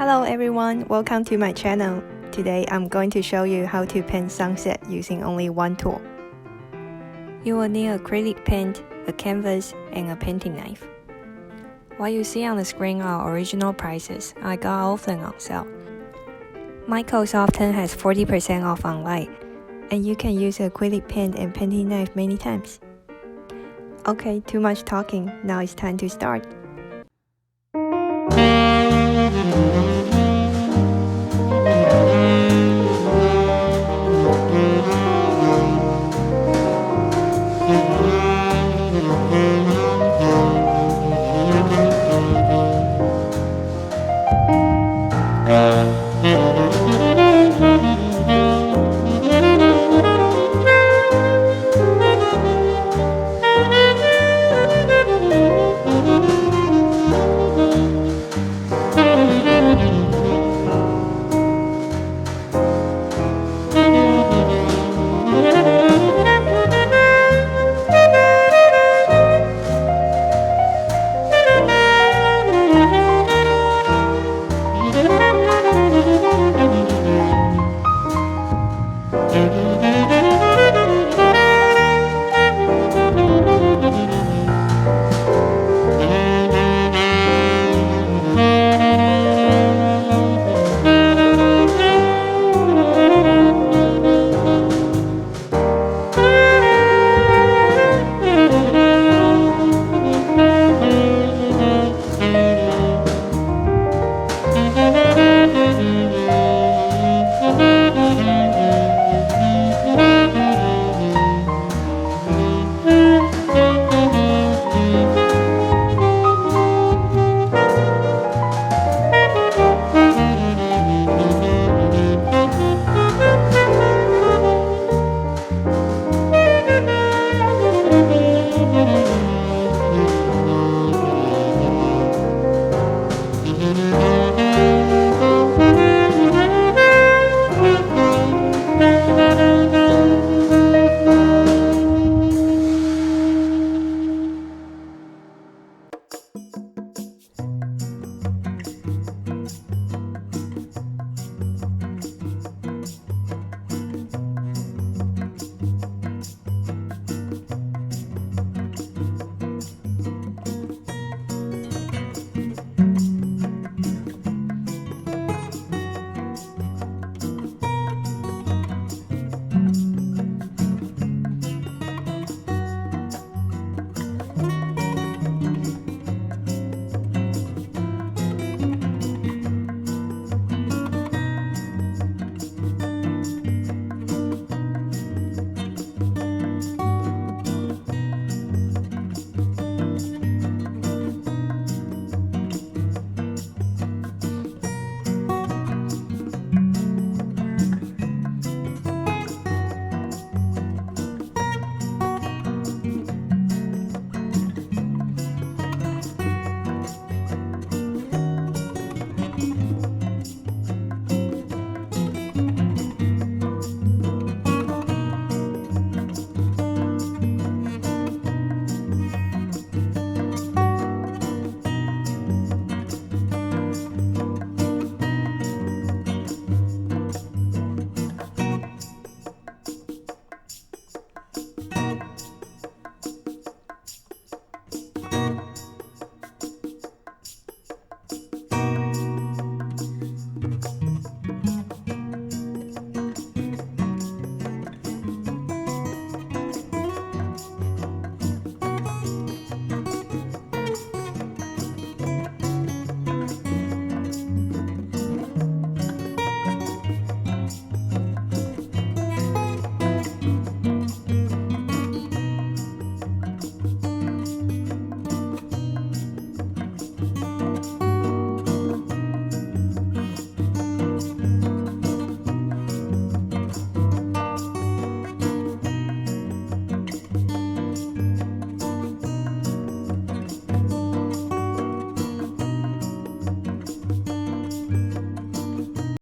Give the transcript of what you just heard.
Hello everyone, welcome to my channel. Today I'm going to show you how to paint sunset using only one tool. You will need acrylic paint, a canvas, and a painting knife. What you see on the screen are original prices. I got all of them on sale. Microsoft has 40% off online, and you can use acrylic paint and painting knife many times. Okay, too much talking, now it's time to start.